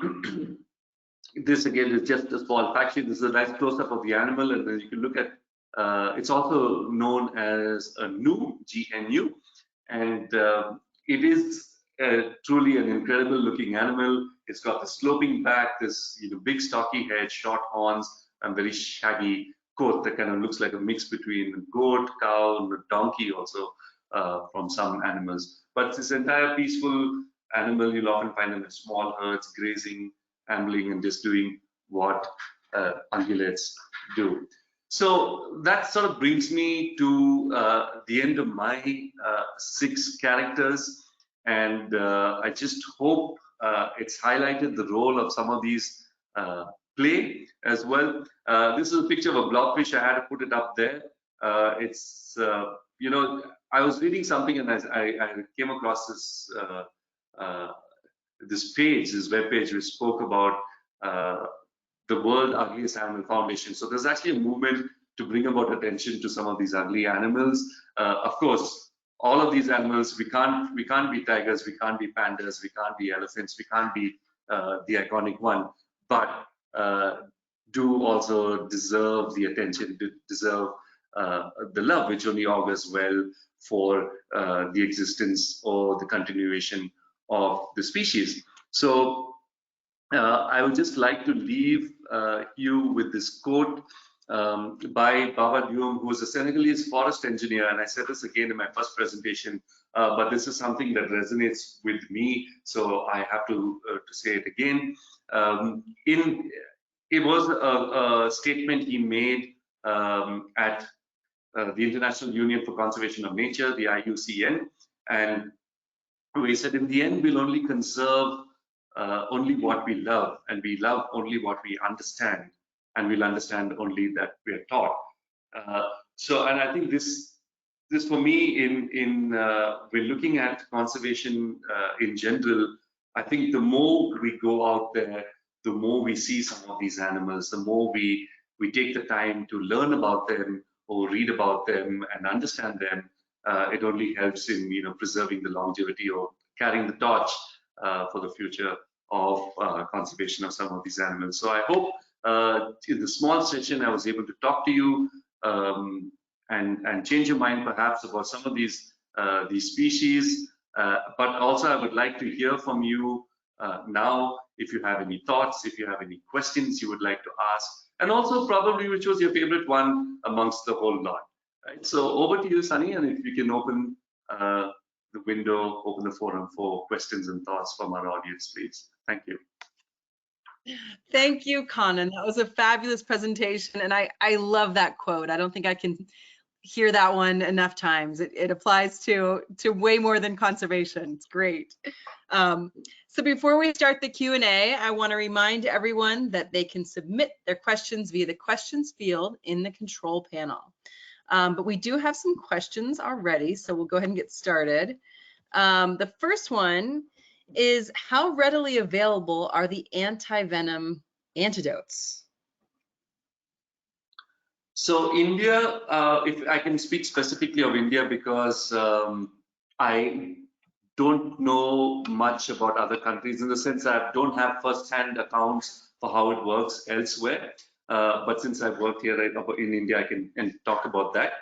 this again is just a small fact sheet. This is a nice close-up of the animal, and then you can look at it's also known as a gnu, G-N-U, and it is truly an incredible looking animal. It's got the sloping back, this big stocky head, short horns, and very shaggy coat that kind of looks like a mix between a goat, cow, and a donkey also from some animals. But this entire peaceful animal, you'll often find them in small herds, grazing, ambling, and just doing what ungulates do. So that sort of brings me to the end of my 6 characters, and I just hope it's highlighted the role of some of these play as well. This is a picture of a blobfish. I had to put it up there. It's I was reading something and I came across this this web page which spoke about the World Ugliest Animal Foundation. So there's actually a movement to bring about attention to some of these ugly animals. Of course, all of these animals, we can't be tigers, we can't be pandas, we can't be elephants, we can't be the iconic one, but do also deserve the attention, deserve the love, which only augurs well for the existence or the continuation of the species. So I would just like to leave you with this quote by Baba Dioum, who is a Senegalese forest engineer, and I said this again in my first presentation, but this is something that resonates with me, so I have to say it again. It was a statement he made at the International Union for Conservation of Nature, the IUCN, and he said, in the end, we'll only conserve only what we love, and we love only what we understand, and we'll understand only that we are taught. And I think this for me, in when looking at conservation in general, I think the more we go out there, the more we see some of these animals, the more we take the time to learn about them or read about them and understand them. It only helps in preserving the longevity or carrying the torch for the future of conservation of some of these animals. So I hope in the small session I was able to talk to you and change your mind perhaps about some of these species. But also I would like to hear from you now if you have any thoughts, if you have any questions you would like to ask, and also probably which was your favorite one amongst the whole lot. Right? So over to you, Sunny, and if you can open the window, open the forum for questions and thoughts from our audience, please. Thank you. Thank you, Conan. That was a fabulous presentation, and I love that quote. I don't think I can hear that one enough times. It applies to way more than conservation. It's great. So before we start the Q&A, I want to remind everyone that they can submit their questions via the questions field in the control panel. But we do have some questions already, so we'll go ahead and get started. The first one is, how readily available are the anti-venom antidotes? So India, if I can speak specifically of India, because I don't know much about other countries in the sense I don't have first-hand accounts for how it works elsewhere. But since I've worked here in India, I can talk about that.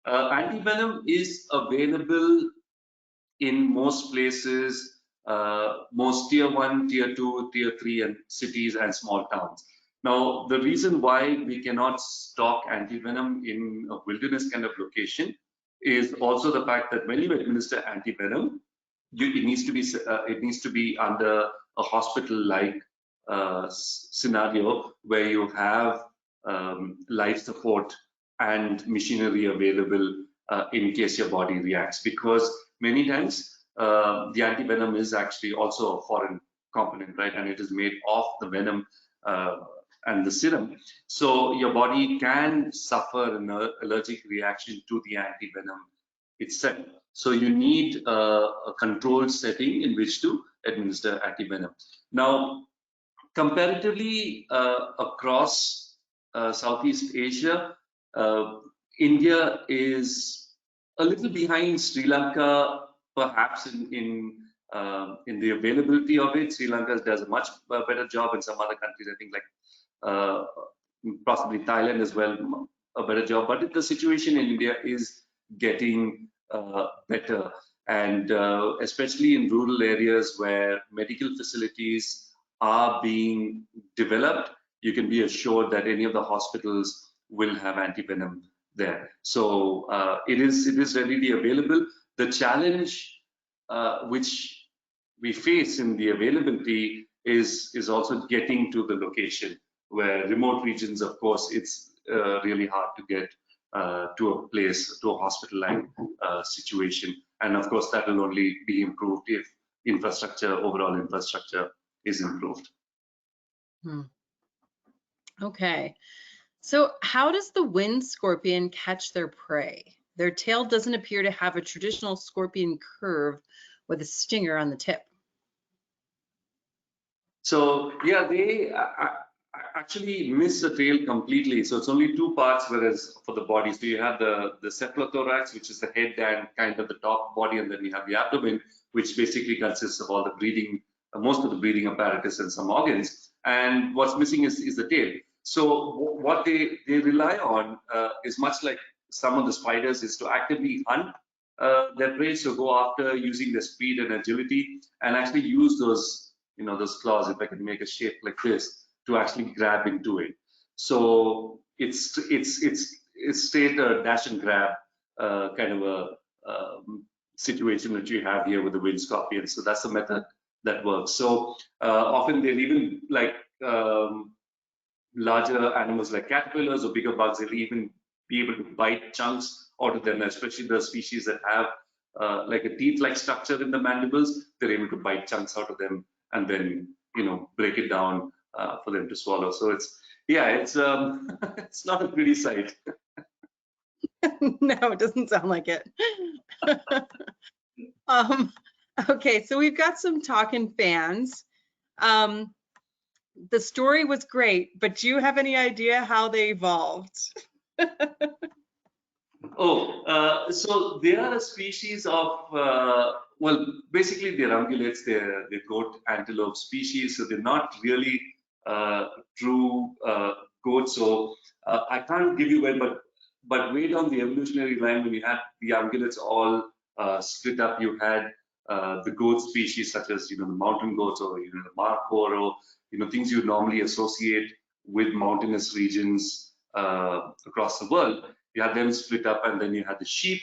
Antivenom is available in most places, most tier one, tier two, tier three, and cities and small towns. Now, the reason why we cannot stock antivenom in a wilderness kind of location is also the fact that when you administer antivenom, it needs to be under a hospital-like scenario where you have life support and machinery available in case your body reacts. Because many times the antivenom is actually also a foreign component, right? And it is made of the venom and the serum. So your body can suffer an allergic reaction to the antivenom itself. So you need a controlled setting in which to administer antivenom. Now, comparatively across Southeast Asia, India is a little behind Sri Lanka, perhaps in the availability of it. Sri Lanka does a much better job, and some other countries, I think, like possibly Thailand as well, a better job. But the situation in India is getting better, and especially in rural areas where medical facilities are being developed, you can be assured that any of the hospitals will have antivenom there. So it is readily available. The challenge which we face in the availability is also getting to the location, where remote regions, of course, it's really hard to get to a place, to a hospital-like situation. And of course, that will only be improved if overall infrastructure is improved. Okay. So how does the wind scorpion catch their prey? Their tail doesn't appear to have a traditional scorpion curve with a stinger on the tip. So yeah, they actually miss the tail completely. So it's only two parts, whereas for the body, so you have the cephalothorax, which is the head and kind of the top body, and then you have the abdomen, which basically consists of all the breathing, most of the breathing apparatus and some organs. And what's missing is the tail. So what they rely on is much like some of the spiders, is to actively hunt their prey, so go after using their speed and agility, and actually use those those claws, if I can make a shape like this, to actually grab into it. So it's straight dash and grab kind of a situation that you have here with the wind scorpion. So that's the method that works. So often they'll even, like larger animals like caterpillars or bigger bugs, they'll even be able to bite chunks out of them, especially the species that have like a teeth-like structure in the mandibles. They're able to bite chunks out of them and then break it down for them to swallow. So it's it's not a pretty sight. No, it doesn't sound like it. Okay, so we've got some takin fans. The story was great, but do you have any idea how they evolved? So they are a species of, well, basically they're ungulates, they're goat antelope species, so they're not really true goats. So I can't give you when, but way down the evolutionary line, when you had the ungulates all split up, you had the goat species such as the mountain goats, or the markhor, things you normally associate with mountainous regions across the world. You had them split up, and then you had the sheep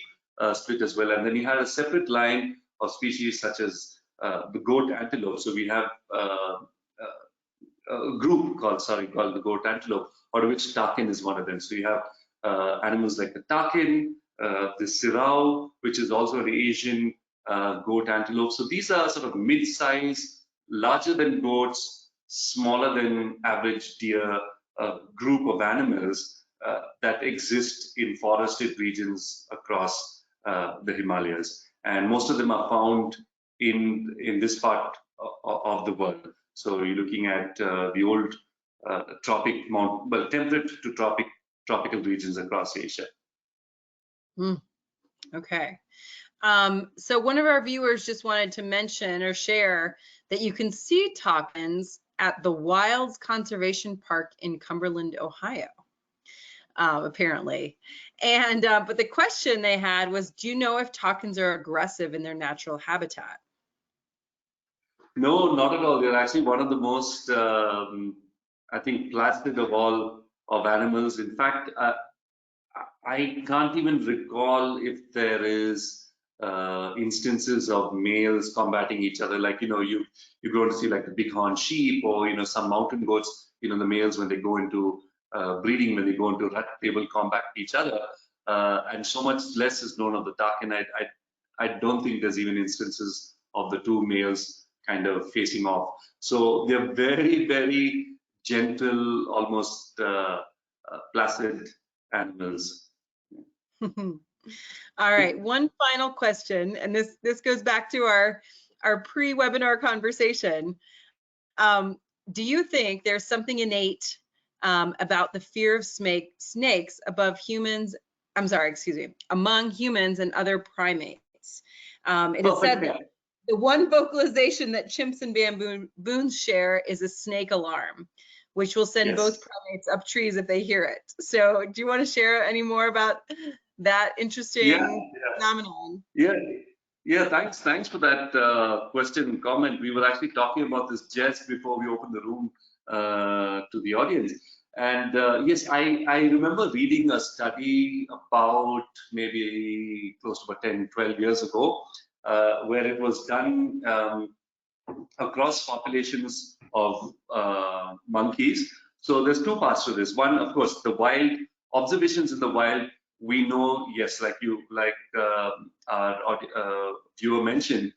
split as well, and then you had a separate line of species such as the goat antelope. So we have a group called the goat antelope, out of which takin is one of them. So you have animals like the takin, the sirao, which is also an Asian goat antelope. So these are sort of mid-size, larger than goats, smaller than average deer group of animals that exist in forested regions across the Himalayas, and most of them are found in this part of the world. So you're looking at the old temperate to tropical regions across Asia. Okay. So one of our viewers just wanted to mention or share that you can see takins at the Wilds Conservation Park in Cumberland, Ohio, apparently. And but the question they had was, do you know if takins are aggressive in their natural habitat? No, not at all. They're actually one of the most, I think, placid of all of animals. In fact, I can't even recall if there is instances of males combating each other. Like, you go to see like the bighorn sheep or, some mountain goats, the males when they go into breeding, when they go into rut, they will combat each other. And so much less is known of the takin. I don't think there's even instances of the two males kind of facing off. So they're very, very gentle, almost placid animals. All right, one final question, and this goes back to our pre-webinar conversation. Do you think there's something innate about the fear of snakes above humans? I'm sorry, excuse me, among humans and other primates. It is said that the one vocalization that chimps and baboons share is a snake alarm, which will send both primates up trees if they hear it. So do you want to share any more about that interesting phenomenon? Yeah, thanks for that question and comment. We were actually talking about this just before we opened the room to the audience. And yes, I remember reading a study about maybe close to about 10, 12 years ago, where it was done across populations of monkeys. So there's two parts to this. One, of course, the wild observations in the wild. We know, yes, like our viewer mentioned,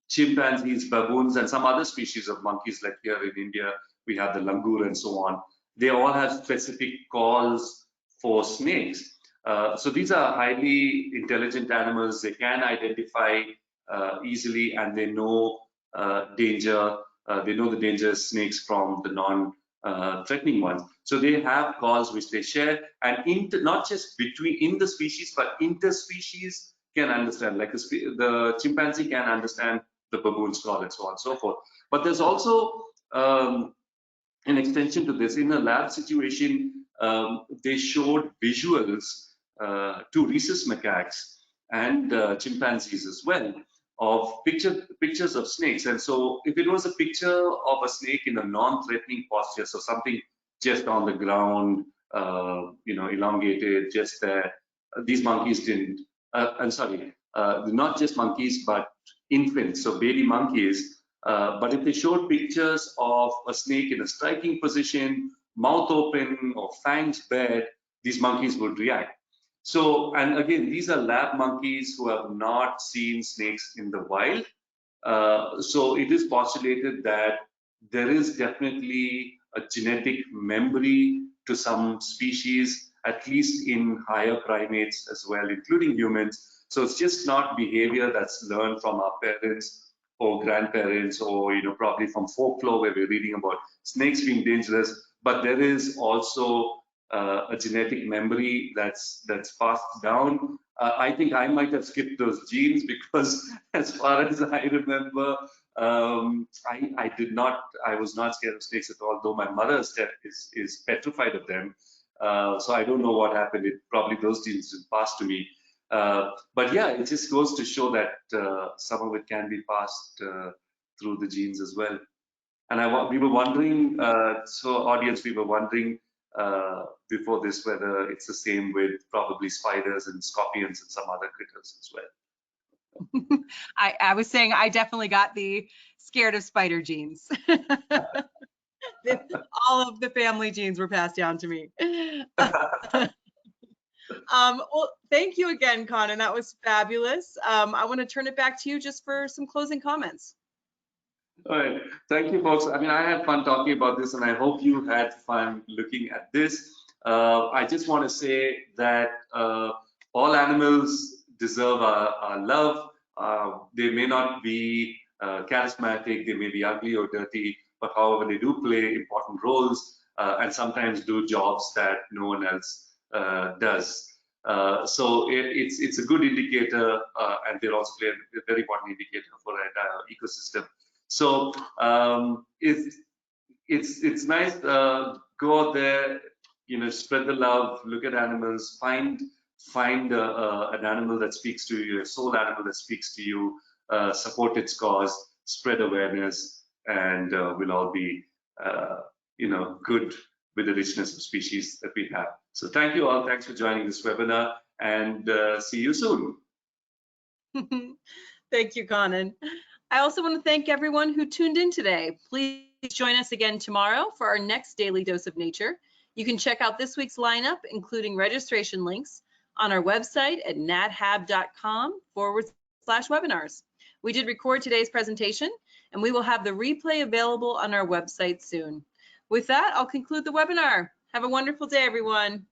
chimpanzees, baboons, and some other species of monkeys, like here in India, we have the langur and so on. They all have specific calls for snakes. So these are highly intelligent animals. They can identify easily, and they know danger. They know the dangerous snakes from the non-threatening ones. So they have calls which they share, and not just in the species, but interspecies can understand. Like the chimpanzee can understand the baboon's call and so on and so forth. But there's also an extension to this. In a lab situation, they showed visuals to rhesus macaques and chimpanzees as well of pictures of snakes. And so if it was a picture of a snake in a non-threatening posture, so something just on the ground, elongated, just there, these monkeys didn't. I'm sorry, not just monkeys, but infants, so baby monkeys. But if they showed pictures of a snake in a striking position, mouth open or fangs bared, these monkeys would react. So, and again, these are lab monkeys who have not seen snakes in the wild. So it is postulated that there is definitely a genetic memory to some species, at least in higher primates as well, including humans. So it's just not behavior that's learned from our parents or grandparents, or probably from folklore where we're reading about snakes being dangerous, but there is also a genetic memory that's passed down. I think I might have skipped those genes, because as far as I remember, I was not scared of snakes at all, though my mother is petrified of them. So I don't know what happened. Probably those genes didn't pass to me. But yeah, it just goes to show that some of it can be passed through the genes as well. And we were wondering, so audience, we were wondering before this whether it's the same with probably spiders and scorpions and some other critters as well. I was saying I definitely got the scared of spider genes. All of the family genes were passed down to me. Well, thank you again, Conan. That was fabulous. I want to turn it back to you just for some closing comments. All right. Thank you, folks. I mean, I had fun talking about this, and I hope you had fun looking at this. I just want to say that all animals deserve our love. They may not be charismatic, they may be ugly or dirty, but however, they do play important roles and sometimes do jobs that no one else does. So it's a good indicator, and they're also a very important indicator for the entire ecosystem. So it's nice. Go out there, spread the love, look at animals, find an animal that speaks to you, a soul animal that speaks to you, support its cause, spread awareness, and we'll all be good with the richness of species that we have. So thank you all. Thanks for joining this webinar, and see you soon. Thank you, Conan. I also want to thank everyone who tuned in today. Please join us again tomorrow for our next Daily Dose of Nature. You can check out this week's lineup, including registration links, on our website at nathab.com/webinars. We did record today's presentation, and we will have the replay available on our website soon. With that, I'll conclude the webinar. Have a wonderful day, everyone.